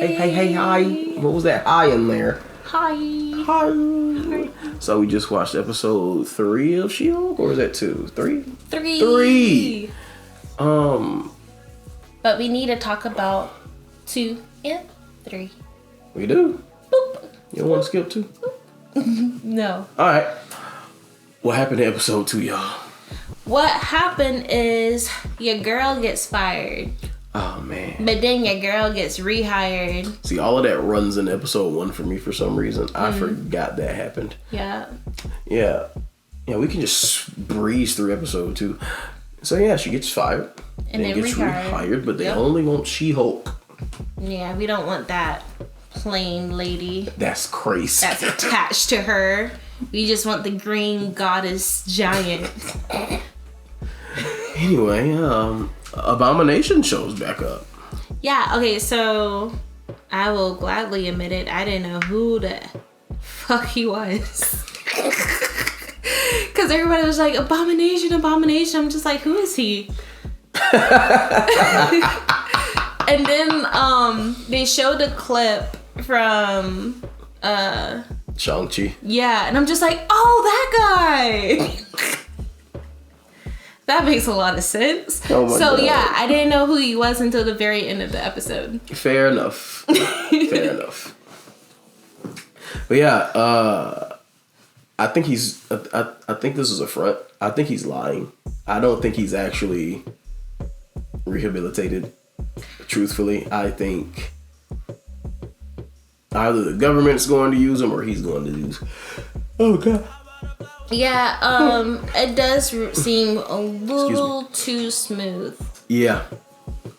Hey, hi. What was that hi in there? Hi. So we just watched episode 3 of She-Hulk, or is that 2? 3? 3. But we need to talk about 2 and 3. We do? Boop. You don't want to skip 2? No. Alright. What happened in episode 2, y'all? What happened is your girl gets fired. Oh, man. But then your girl gets rehired. See, all of that runs in episode 1 for me for some reason. I forgot that happened. Yeah. Yeah, we can just breeze through episode 2. So, yeah, she gets fired. And then gets rehired, but they Yep. only want She-Hulk. Yeah, we don't want that plain lady That's crazy. that's attached to her. We just want the green goddess giant. Anyway, Abomination shows back up. Yeah, okay, so I will gladly admit it. I didn't know who the fuck he was. Because everybody was like, Abomination. I'm just like, who is he? And then they showed a clip from Shang-Chi. yeah, and I'm just like, oh, that guy. That makes a lot of sense. Oh my God. Yeah, I didn't know who he was until the very end of the episode. Fair enough. Fair enough. But yeah, I think he's. I think this is a front. I think he's lying. I don't think he's actually rehabilitated. Truthfully, I think either the government's going to use him or he's going to use. Oh God. Yeah, it does seem a little too smooth. Yeah.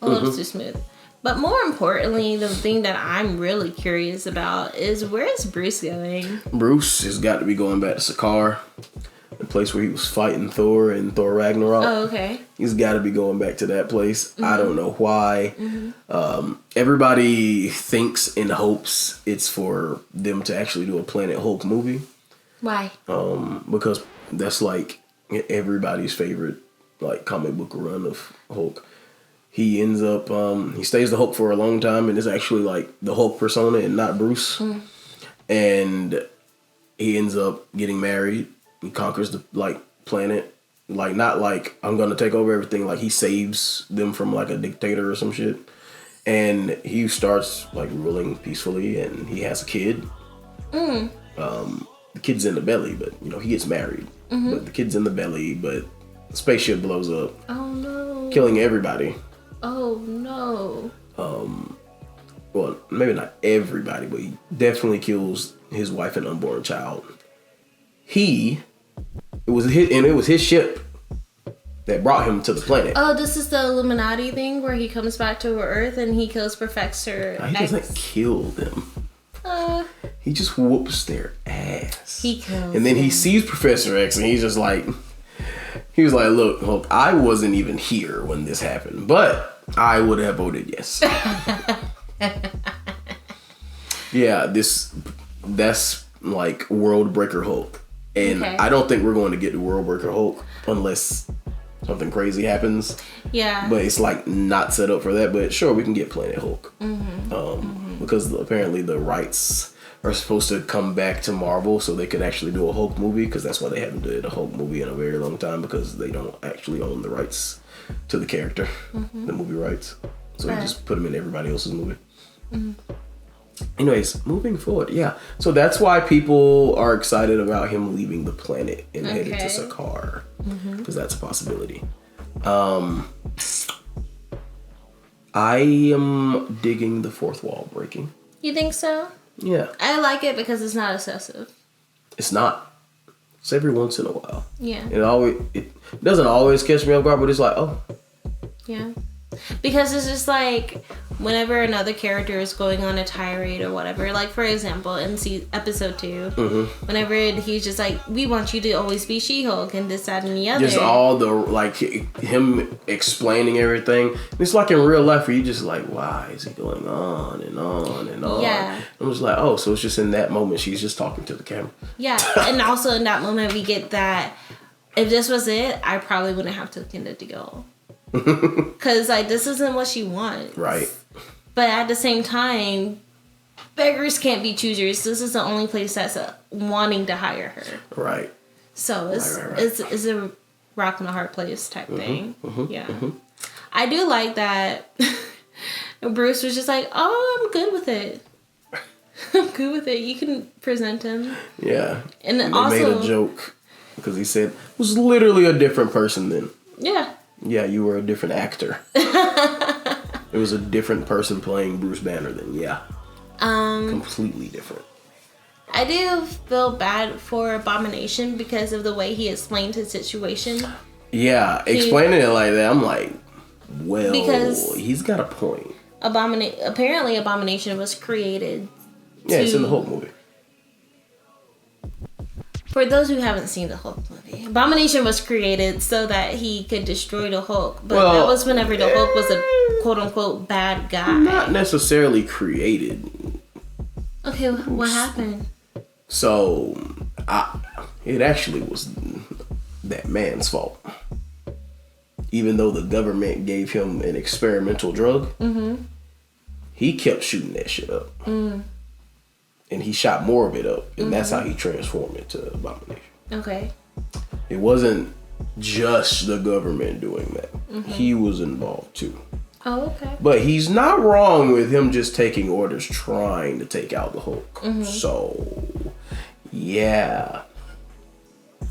A little too smooth. But more importantly, the thing that I'm really curious about is, where is Bruce going? Bruce has got to be going back to Sakaar, the place where he was fighting Thor in Thor Ragnarok. Oh, okay. He's got to be going back to that place. I don't know why. Everybody thinks and hopes it's for them to actually do a Planet Hulk movie. Why? Because that's like everybody's favorite like comic book run of Hulk. He ends up he stays the Hulk for a long time and is actually like the Hulk persona and not Bruce. And he ends up getting married. He conquers the like planet. Like not like I'm gonna take over everything. Like he saves them from like a dictator or some shit. And he starts like ruling peacefully and he has a kid. The kid's in the belly, but you know he gets married. But the kid's in the belly, but the spaceship blows up. Oh no. Killing everybody. Oh no. Well, maybe not everybody, but he definitely kills his wife and unborn child. It was his ship that brought him to the planet. Oh, this is the Illuminati thing where he comes back to Earth and he kills Professor He X. doesn't kill them. He just whoops their ass. He kills And then he them. sees Professor X and he's just like, he was like, look, Hulk, I wasn't even here when this happened, but I would have voted yes. Yeah, that's like World Breaker Hulk. And Okay. I don't think we're going to get to World Breaker Hulk unless something crazy happens. Yeah. But it's like not set up for that. But sure, we can get Planet Hulk. Because apparently the rights are supposed to come back to Marvel so they could actually do a Hulk movie. Because that's why they haven't done a Hulk movie in a very long time, because they don't actually own the rights to the character, the movie rights. So they just put them in everybody else's movie. Anyways, moving forward, yeah. So that's why people are excited about him leaving the planet and headed to Sakaar, because that's a possibility. I am digging the fourth wall breaking. You think so? Yeah. I like it because it's not excessive. It's not. It's every once in a while. Yeah. It doesn't always catch me off guard, but it's like, oh. Yeah. Because it's just like, whenever another character is going on a tirade or whatever, like for example in episode 2, whenever he's just like, we want you to always be She-Hulk and this, that, and the other. Just all the, like, him explaining everything. It's like in real life where you just like, why is he going on and on and on? Yeah. I'm just like, oh, so it's just in that moment she's just talking to the camera. Yeah. And also in that moment we get that, if this was it, I probably wouldn't have taken it to go. Because like, this isn't what she wants. Right. But at the same time, beggars can't be choosers. This is the only place that's wanting to hire her. Right. So it's a rock and a hard place type thing. Yeah. I do like that Bruce was just like, oh, I'm good with it. I'm good with it. You can present him. Yeah. And then they also made a joke because he said it was literally a different person then. Yeah. Yeah, you were a different actor. It was a different person playing Bruce Banner then. Yeah. Completely different. I do feel bad for Abomination because of the way he explained his situation. Yeah, explaining it like that, I'm like, well, because he's got a point. Apparently Abomination was created. Yeah, it's in the Hulk movie. For those who haven't seen the Hulk movie, Abomination was created so that he could destroy the Hulk. But that was whenever the Hulk was a quote-unquote bad guy. Not necessarily created. Okay, what happened? So, it actually was that man's fault. Even though the government gave him an experimental drug, he kept shooting that shit up. And he shot more of it up. And that's how he transformed it to Abomination. Okay. It wasn't just the government doing that. He was involved too. Oh, okay. But he's not wrong with him just taking orders, trying to take out the Hulk. So, yeah.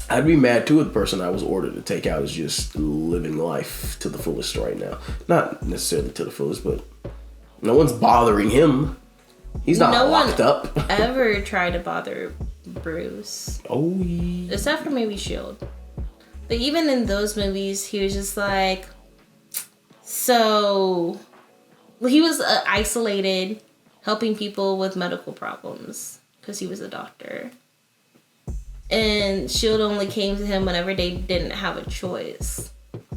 I'd be mad too if the person I was ordered to take out is just living life to the fullest right now. Not necessarily to the fullest, but no one's bothering him. He's not locked up. Ever tried to bother Bruce. Oh, yeah. Except for maybe S.H.I.E.L.D. But even in those movies, he was just like... So... He was isolated, helping people with medical problems. Because he was a doctor. And S.H.I.E.L.D. only came to him whenever they didn't have a choice.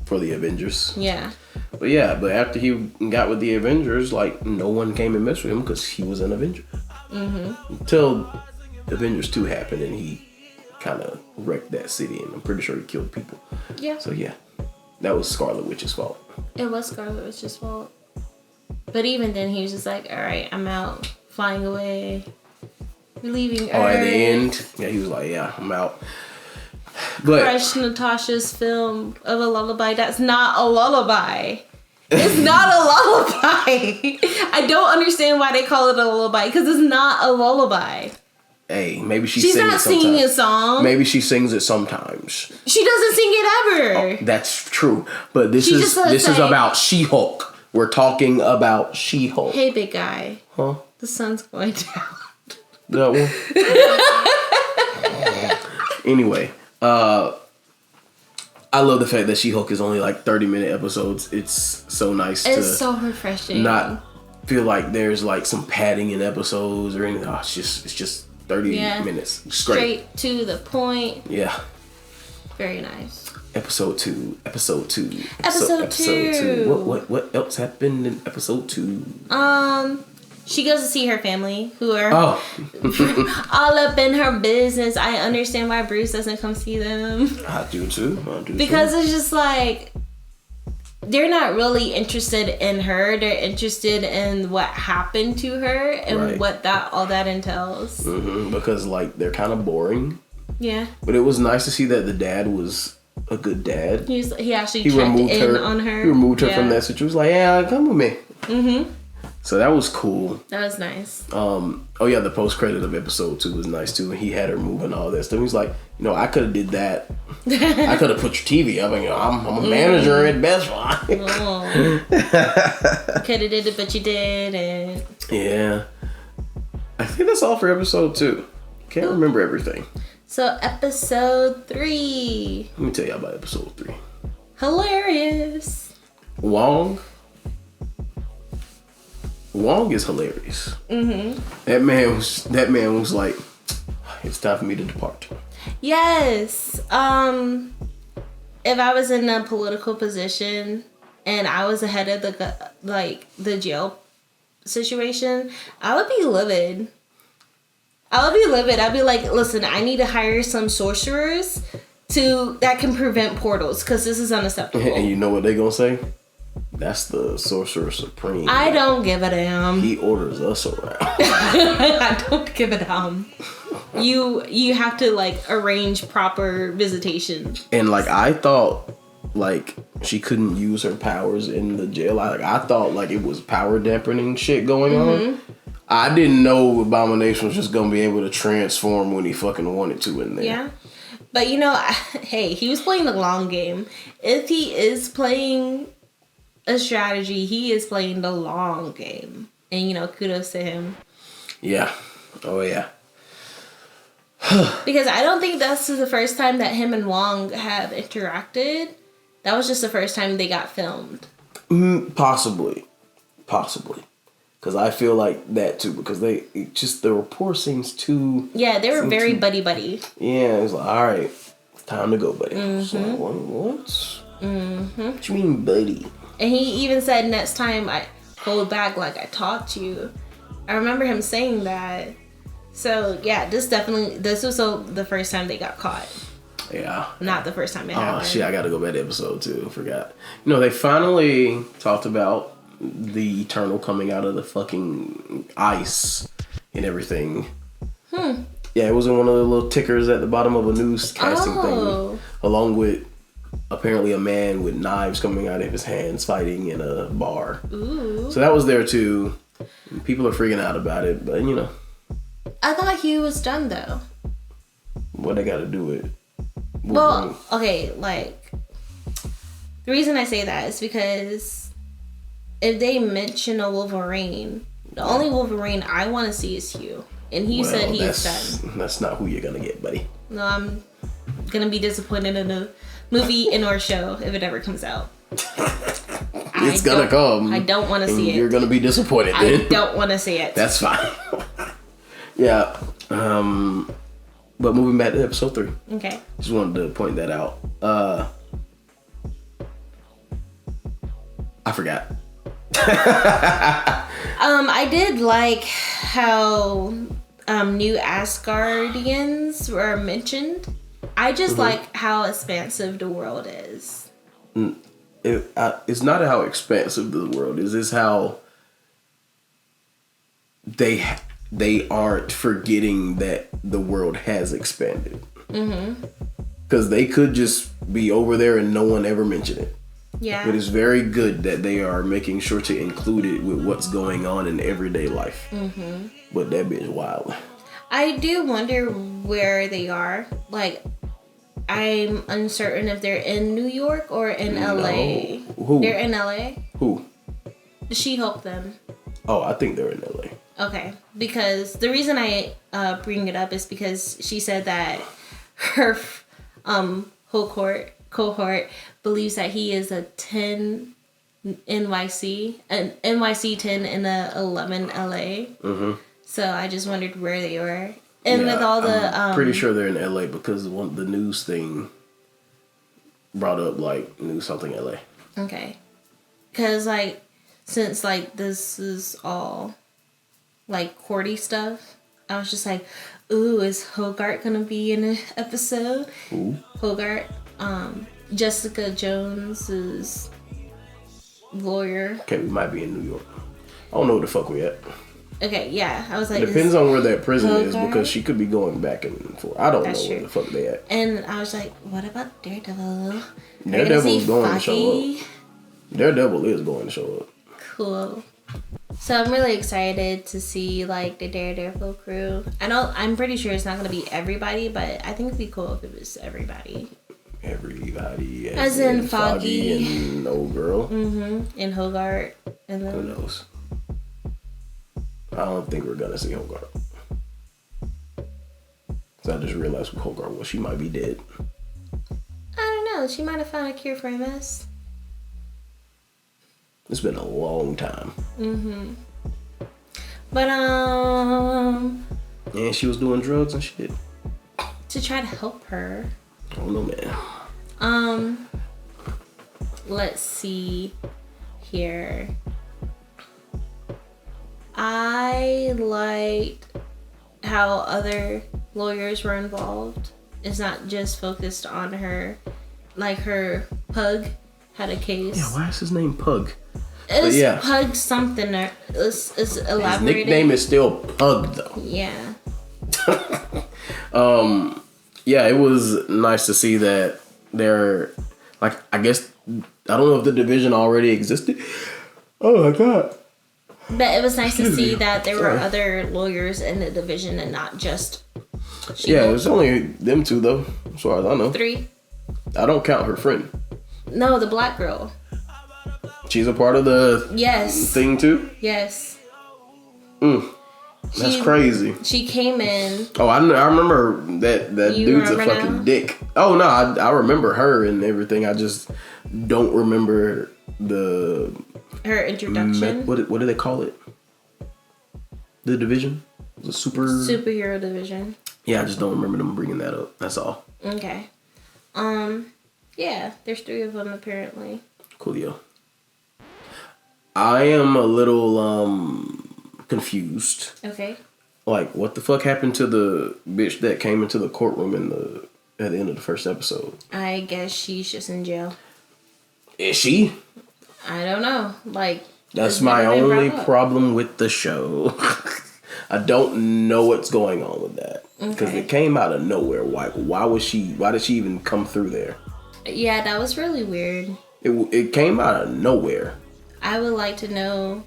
For the Avengers. Yeah. But yeah, but after he got with the Avengers, like, no one came and messed with him because he was an Avenger. Until Avengers 2 happened and he kind of wrecked that city, and I'm pretty sure he killed people. Yeah. So yeah, that was Scarlet Witch's fault. It was Scarlet Witch's fault. But even then, he was just like, alright, I'm out. Flying away. We're leaving Earth. Oh, at the end? Yeah, he was like, yeah, I'm out. But Crush Natasha's film of a lullaby. That's not a lullaby. It's not a lullaby. I don't understand why they call it a lullaby, because it's not a lullaby. Hey, maybe she's not singing a song. Maybe she sings it sometimes. She doesn't sing it ever. Oh, that's true. But this is about She-Hulk. We're talking about She-Hulk. Hey, big guy. Huh? The sun's going down. That one? Anyway. I love the fact that She-Hulk is only like 30-minute episodes. It's so nice. It's so refreshing. Not feel like there's like some padding in episodes or anything. Oh, it's just 30 minutes. Straight to the point. Yeah. Very nice. Episode 2. What else happened in episode 2? She goes to see her family, who are all up in her business. I understand why Bruce doesn't come see them. I do too. Because it's just like, they're not really interested in her. They're interested in what happened to her and what all that entails. Because like they're kind of boring. Yeah. But it was nice to see that the dad was a good dad. He actually checked in on her. He removed her from that situation. He was like, yeah, come with me. So that was cool. That was nice. The post credit of episode 2 was nice too. And he had her moving all that stuff. He was like, I could have did that. I could have put your TV up. And, I'm a manager at Best Buy. Could have did it, but you didn't. Yeah. I think that's all for episode 2. Can't remember everything. So episode 3. Let me tell y'all about episode 3. Hilarious. Wong is hilarious. That man was like, it's time for me to depart. Yes. If I was in a political position and I was ahead of the jail situation, I would be livid. I'd be like, listen, I need to hire some sorcerers that can prevent portals, because this is unacceptable. And you know what they gonna say? That's the Sorcerer Supreme. I don't give a damn. He orders us around. I don't give a damn. You have to like arrange proper visitation. And like I thought, like she couldn't use her powers in the jail. I thought like it was power dampening shit going on. I didn't know Abomination was just gonna be able to transform when he fucking wanted to in there. Yeah. But you know, hey, he was playing the long game. If he is playing a strategy, he is playing the long game. And you know, kudos to him. Yeah. Oh yeah. Because I don't think that's the first time that him and Wong have interacted. That was just the first time they got filmed. Possibly. Because I feel like that too. Because the rapport seems too... Yeah, they were very buddy-buddy. Yeah, it's like, all right, time to go, buddy. So, what? What you mean, buddy? And he even said, next time I hold back like I taught you. I remember him saying that. So, yeah, this was the first time they got caught. Yeah. Not the first time it happened. Oh, shit, I gotta go back to episode 2. I forgot. You know, they finally talked about the Eternal coming out of the fucking ice and everything. Yeah, it was in one of the little tickers at the bottom of a newscasting thing. Along with, apparently, a man with knives coming out of his hands fighting in a bar. Ooh. So that was there, too. People are freaking out about it, but, you know. I thought he was done, though. What they gotta do with... Well, okay, like, the reason I say that is because if they mention a Wolverine, the only Wolverine I want to see is Hugh. And he said he is done. That's not who you're gonna get, buddy. No, I'm gonna be disappointed in a movie and or show if it ever comes out. It's gonna come. I don't want to see it. You're gonna be disappointed then. I don't want to see it. That's fine. Yeah. But moving back to episode 3. Okay. Just wanted to point that out. I forgot. I did like how new Asgardians were mentioned. I just like how expansive the world is. It's not how expansive the world is. It's how they aren't forgetting that the world has expanded. Because they could just be over there and no one ever mentioned it. Yeah. But it's very good that they are making sure to include it with what's going on in everyday life. But that bitch wild. I do wonder where they are. Like, I'm uncertain if they're in New York or in LA. Who? They're in LA? Who? The She-Hulk them. Oh, I think they're in LA. Okay. Because the reason I bring it up is because she said that her whole cohort believes that he is a 10 NYC, an NYC 10 and a 11 LA. So I just wondered where they were. And with all the... I'm pretty sure they're in LA because the news thing brought up, like, news something LA. Okay. Because, like, since, like, this is all, like, courty stuff, I was just like, ooh, is Hogarth gonna be in an episode? Who? Hogarth. Jessica Jones's lawyer. Okay, we might be in New York. I don't know where the fuck we at. Okay, yeah. I was like... It depends on where that prison Hogarth? is because she could be going back and forth. I don't know where the fuck they at. And I was like, what about Daredevil? Daredevil's going to show up. Daredevil is going to show up. Cool. So I'm really excited to see like the Daredevil crew. I'm pretty sure it's not gonna be everybody, but I think it'd be cool if it was everybody. Everybody, as in Foggy and old girl. And Hogarth, and then who knows? I don't think we're gonna see Hogarth. So I just realized who Hogarth was. She might be dead. I don't know. She might have found a cure for MS. It's been a long time. But and she was doing drugs and shit. To try to help her. I don't know, man. Let's see here. I liked how other lawyers were involved. It's not just focused on her. Like her pug had a case. Yeah, why is his name Pug? It's Pug something. It's elaborated. His nickname is still Pug, though. Yeah. Yeah, it was nice to see that they're, like, I guess, I don't know if the division already existed. Oh my god. But it was nice to see that there were other lawyers in the division and not just Yeah, it was only them two, though, as far as I know. 3. I don't count her friend. No, the black girl. She's a part of the thing, too? Yes. That's crazy. She came in. Oh, I remember that dude's a fucking now? dick. Oh, no, I remember her and everything. I just don't remember her introduction. What do they call it? The division? The superhero division. Yeah, I just don't remember them bringing that up. That's all. Okay. Yeah, there's 3 of them apparently. Coolio. I am a little confused. Okay. Like, what the fuck happened to the bitch that came into the courtroom at the end of the first episode? I guess she's just in jail. Is she? I don't know. Like, that's my only problem with the show. I don't know what's going on with that because it came out of nowhere. Why did she even come through there? Yeah, that was really weird. It came out of nowhere. I would like to know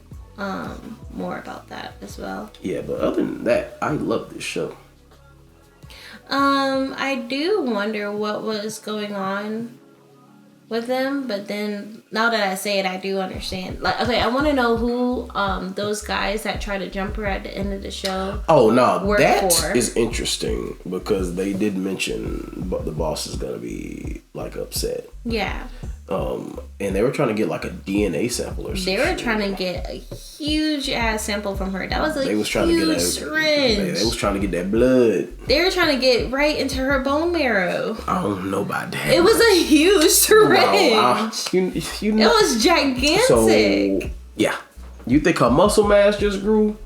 more about that as well. Yeah, but other than that, I love this show. I do wonder what was going on with them, but then now that I say it, I do understand. Like, okay, I want to know who those guys that try to jump her at the end of the show. Oh no, that is interesting because they did mention, but the boss is gonna be like upset. Yeah. And they were trying to get like a DNA sample or something. They were trying to get a huge ass sample from her. That was a huge syringe. They was trying to get that blood. They were trying to get right into her bone marrow. I don't know about that. It was a huge syringe. You know, it was gigantic. So, yeah. You think her muscle mass just grew?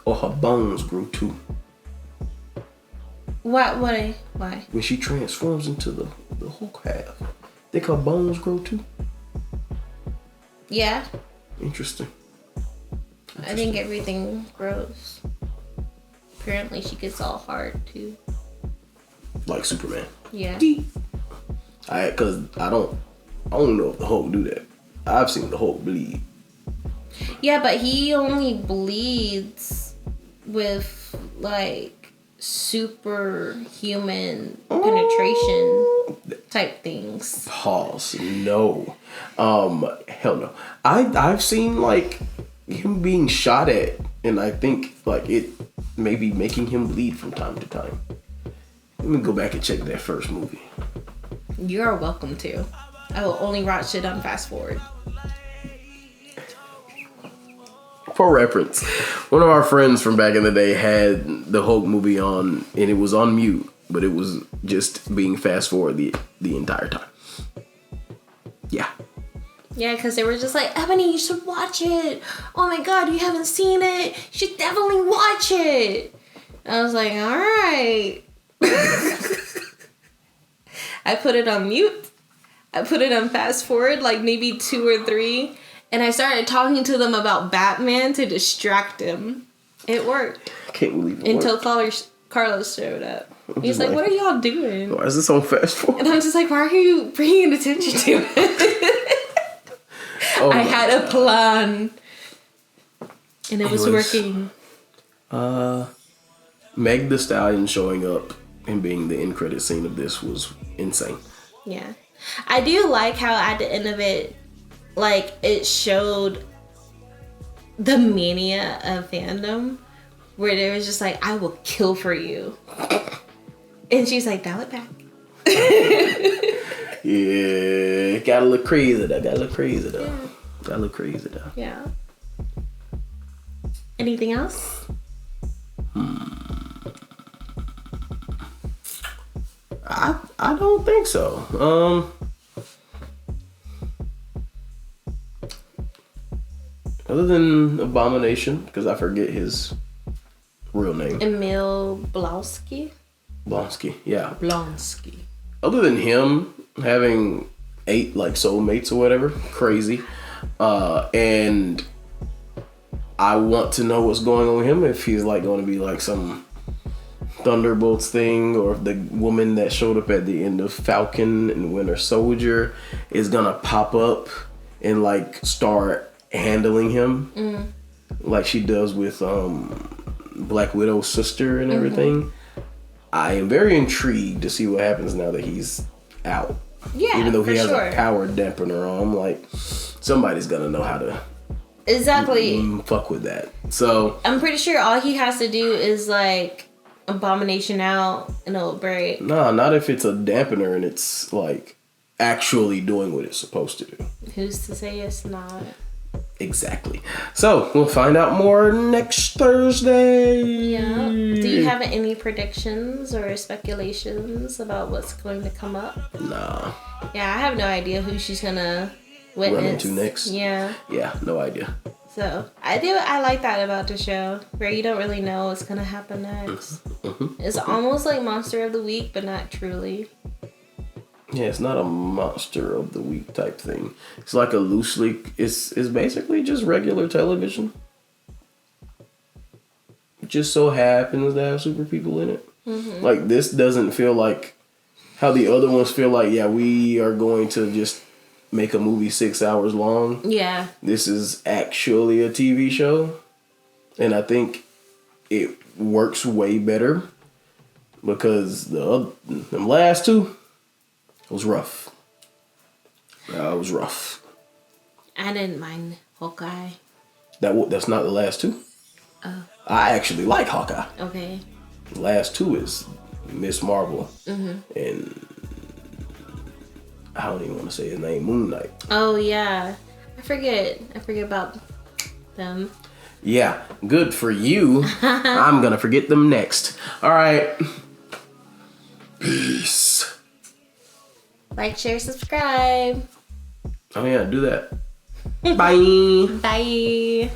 Or her bones grew too? Why? When she transforms into the Hulk half. Think her bones grow too? Yeah. Interesting. I think everything grows. Apparently she gets all hard too. Like Superman. Yeah. Cause I don't know if the Hulk do that. I've seen the Hulk bleed. Yeah, but he only bleeds with like superhuman penetration type things. Pause. No. Hell no. I've seen like him being shot at, and I think like it maybe making him bleed from time to time. Let me go back and check that first movie. You're welcome to. I will only watch it on fast forward. For reference, one of our friends from back in the day had the Hulk movie on, and it was on mute, but it was just being fast forward the entire time. Yeah. Yeah, because they were just like, Ebony, you should watch it. Oh my god, you haven't seen it. You should definitely watch it. I was like, all right. I put it on mute. I put it on fast forward, like maybe 2 or 3. And I started talking to them about Batman to distract him. It worked. I can't believe it until Carlos showed up. He's like, what are y'all doing? Why is this on fast forward? And I'm just like, why are you bringing attention to it? I had a plan. And it was working. Meg Thee Stallion showing up and being the end credit scene of this was insane. Yeah. I do like how at the end of it, like, it showed the mania of fandom where they was just like, I will kill for you. And she's like, dial it back. Yeah, gotta look crazy though. Yeah. Anything else? I don't think so. Other than Abomination, because I forget his real name. Emil Blonsky, yeah. Blonsky. Other than him having 8 like soulmates or whatever, crazy. And I want to know what's going on with him, if he's like going to be like some Thunderbolts thing, or if the woman that showed up at the end of Falcon and Winter Soldier is gonna pop up and like start handling him like she does with Black Widow's sister and everything. I am very intrigued to see what happens now that he's out. Yeah, even though he has sure. a power dampener on, like somebody's gonna know how to exactly fuck with that. So I'm pretty sure all he has to do is like Abomination out and it'll break. nah, not if it's a dampener and it's like actually doing what it's supposed to do. Who's to say it's not? Exactly. So we'll find out more next Thursday. Yeah. Do you have any predictions or speculations about what's going to come up? Nah. Yeah, I have no idea who she's gonna witness. Run into next. Yeah. Yeah, no idea. So I like that about the show, where you don't really know what's gonna happen next. It's almost like Monster of the Week, but not truly. Yeah, it's not a Monster of the Week type thing. It's like a loosely, it's basically just regular television. It just so happens to have super people in it. Like, this doesn't feel like how the other ones feel like, yeah, we are going to just make a movie 6 hours long. Yeah. This is actually a TV show. And I think it works way better because the last two, it was rough. It was rough. I didn't mind Hawkeye. That's not the last two. Oh. I actually like Hawkeye. Okay. The last two is Miss Marvel and I don't even want to say his name, Moon Knight. Oh yeah, I forget about them. Yeah, good for you. I'm gonna forget them next. All right. Peace. Like, share, subscribe. Oh yeah, do that. Bye. Bye.